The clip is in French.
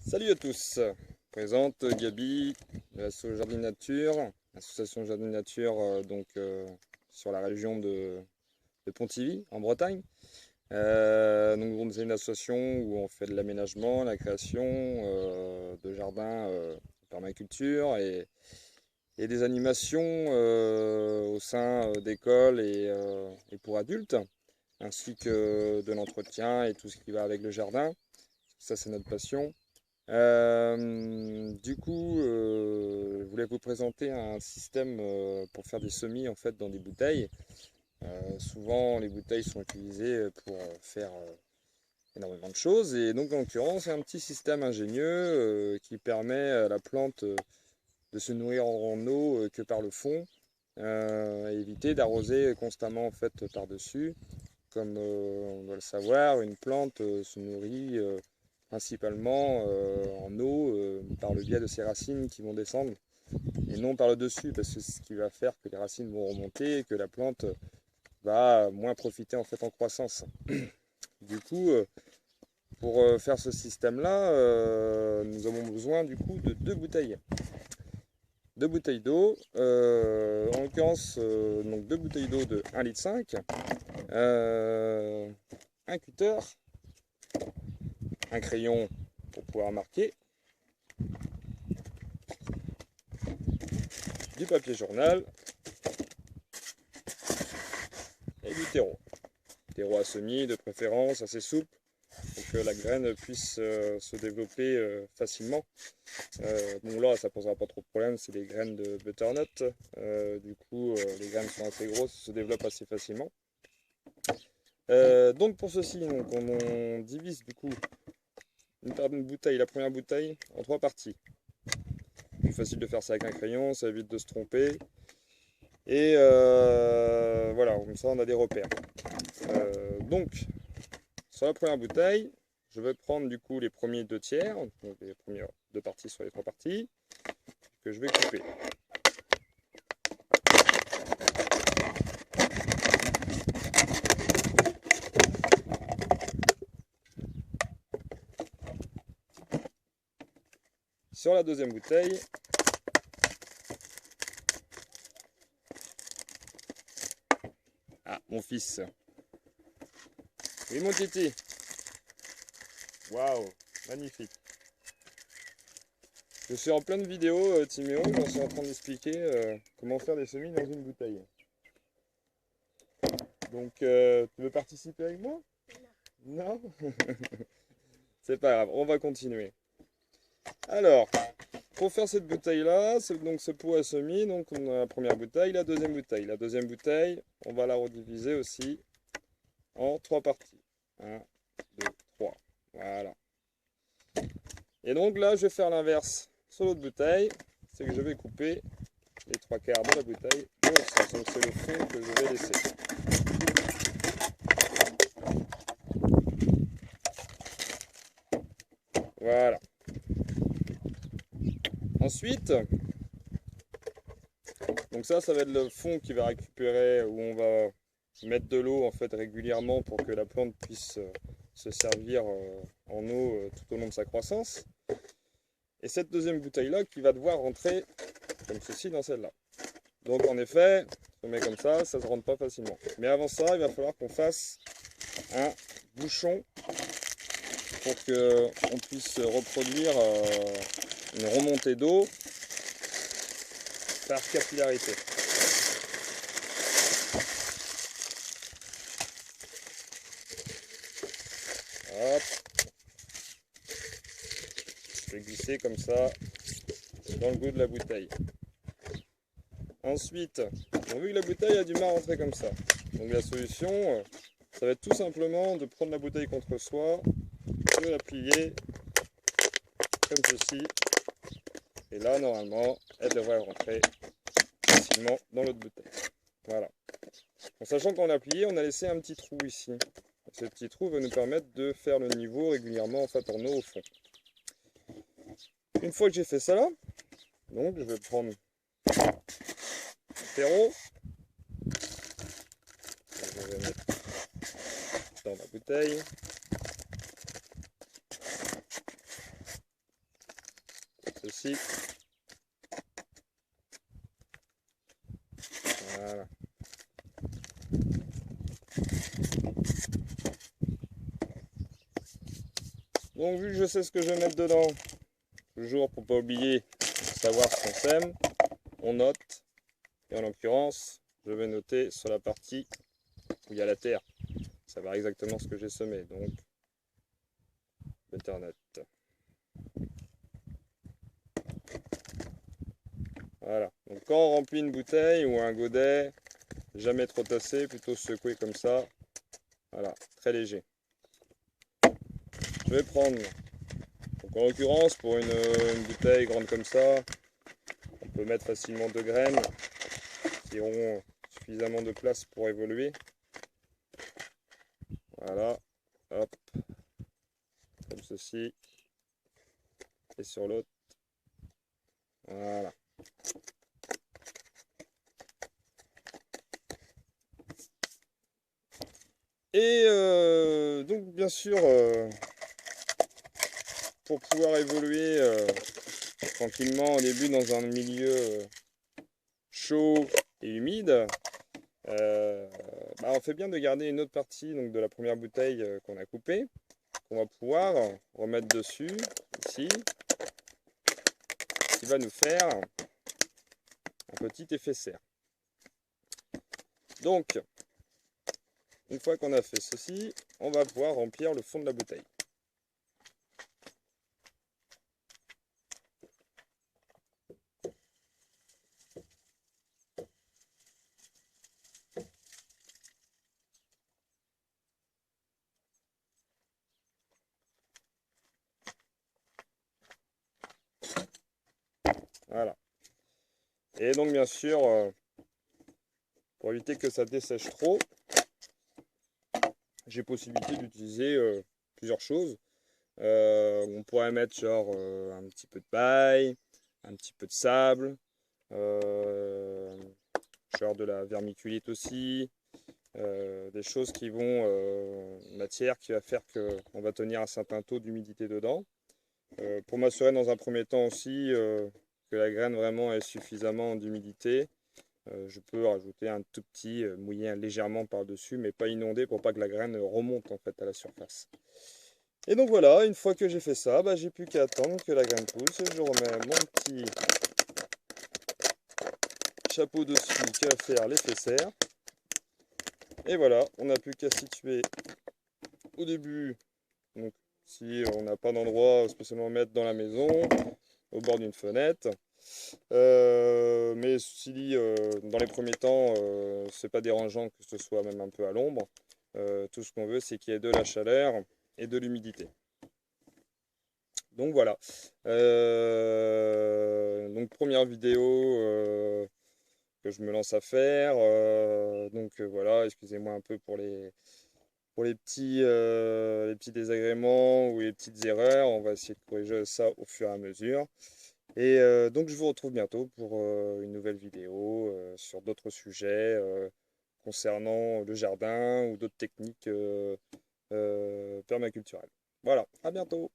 Salut à tous, je présente Gabi de l'association Jardin Nature, association Jardin Nature sur la région de Pontivy en Bretagne. Donc c'est une association où on fait de l'aménagement, la création de jardins permaculture et des animations au sein d'écoles et pour adultes, ainsi que de l'entretien et tout ce qui va avec le jardin. Ça c'est notre passion. Je voulais vous présenter un système pour faire des semis en fait dans des bouteilles. Souvent, les bouteilles sont utilisées pour faire énormément de choses et donc en l'occurrence, c'est un petit système ingénieux qui permet à la plante de se nourrir en eau que par le fond, et éviter d'arroser constamment en fait par-dessus. Comme on doit le savoir, une plante se nourrit principalement en eau par le biais de ses racines qui vont descendre et non par le dessus, parce que c'est ce qui va faire que les racines vont remonter et que la plante va moins profiter en fait en croissance. Du coup, pour faire ce système-là, nous avons besoin du coup de deux bouteilles. Deux bouteilles d'eau, en l'occurrence donc deux bouteilles d'eau de 1,5 litre, un cutter, un crayon pour pouvoir marquer, du papier journal et du terreau. Terreau à semis de préférence, assez souple pour que la graine puisse se développer facilement. Bon là ça posera pas trop de problème, c'est des graines de butternut, les graines sont assez grosses, se développent assez facilement. Donc pour ceci, on divise du coup une bouteille, la première bouteille en trois parties. Plus facile de faire ça avec un crayon, ça évite de se tromper. Et voilà, comme ça on a des repères. Donc, sur la première bouteille, je vais prendre du coup les premiers deux tiers, donc les premières deux parties sur les trois parties, que je vais couper. Sur la deuxième bouteille, ah, mon fils. Oui, mon titi. Waouh, magnifique. Je suis en pleine vidéo, Timéo, je suis en train d'expliquer comment faire des semis dans une bouteille. Donc, tu veux participer avec moi? Non. C'est pas grave, on va continuer. Alors, pour faire cette bouteille-là, donc ce pot à semis, donc on a la première bouteille, la deuxième bouteille. La deuxième bouteille, on va la rediviser aussi en trois parties. 1, 2, 3. Voilà. Et donc là, je vais faire l'inverse sur l'autre bouteille. C'est que je vais couper les trois quarts de la bouteille dans l'autre sens. Donc c'est le fond que je vais laisser. Voilà. Ensuite, donc ça va être le fond qui va récupérer, où on va mettre de l'eau en fait régulièrement pour que la plante puisse se servir en eau tout au long de sa croissance. Et cette deuxième bouteille là qui va devoir rentrer comme ceci dans celle-là. Donc en effet, on met comme ça ne se rentre pas facilement. Mais avant ça, il va falloir qu'on fasse un bouchon pour qu'on puisse reproduire une remontée d'eau par capillarité. Hop. Je vais glisser comme ça dans le goût de la bouteille. Ensuite, vu que la bouteille a du mal à rentrer comme ça, donc la solution, ça va être tout simplement de prendre la bouteille contre soi, de la plier comme ceci, et là normalement elle devrait rentrer facilement dans l'autre bouteille. Voilà. En sachant qu'on l'a plié, on a laissé un petit trou ici. Ce petit trou va nous permettre de faire le niveau régulièrement en fait en eau au fond. Une fois que j'ai fait ça là, donc je vais prendre le terreau, je vais mettre dans ma bouteille. ceci. Voilà. Donc vu que je sais ce que je vais mettre dedans, toujours pour pas oublier de savoir ce qu'on sème, on note. Et en l'occurrence, je vais noter sur la partie où il y a la terre. Savoir exactement ce que j'ai semé. Donc, butternut. Voilà. Donc quand on remplit une bouteille ou un godet, jamais trop tassé, plutôt secouer comme ça. Voilà, très léger. Je vais prendre, donc en l'occurrence, pour une bouteille grande comme ça, on peut mettre facilement 2 graines qui auront suffisamment de place pour évoluer. Voilà, hop, comme ceci. Et sur l'autre, voilà. Et donc bien sûr, pour pouvoir évoluer tranquillement au début dans un milieu chaud et humide, on fait bien de garder une autre partie donc, de la première bouteille qu'on a coupée, qu'on va pouvoir remettre dessus, ici, qui va nous faire un petit effet serre. Donc, une fois qu'on a fait ceci, on va pouvoir remplir le fond de la bouteille. Voilà. Et donc bien sûr, pour éviter que ça dessèche trop, j'ai possibilité d'utiliser plusieurs choses. On pourrait mettre genre un petit peu de paille, un petit peu de sable, genre de la vermiculite aussi, des choses qui vont, matière qui va faire qu'on va tenir un certain taux d'humidité dedans. Pour m'assurer dans un premier temps aussi que la graine vraiment ait suffisamment d'humidité, je peux rajouter un tout petit, mouiller légèrement par-dessus, mais pas inondé pour pas que la graine remonte en fait à la surface. Et donc voilà, une fois que j'ai fait ça, j'ai plus qu'à attendre que la graine pousse. Je remets mon petit chapeau dessus qui va faire l'effet serre. Et voilà, on n'a plus qu'à situer au début, donc si on n'a pas d'endroit spécialement mettre dans la maison, au bord d'une fenêtre. Mais si dans les premiers temps, c'est pas dérangeant que ce soit même un peu à l'ombre, tout ce qu'on veut c'est qu'il y ait de la chaleur et de l'humidité. Donc voilà. Donc première vidéo que je me lance à faire. Donc voilà, excusez-moi un peu pour les petits désagréments ou les petites erreurs. On va essayer de corriger ça au fur et à mesure. Et donc je vous retrouve bientôt pour une nouvelle vidéo sur d'autres sujets concernant le jardin ou d'autres techniques permaculturelles. Voilà, à bientôt.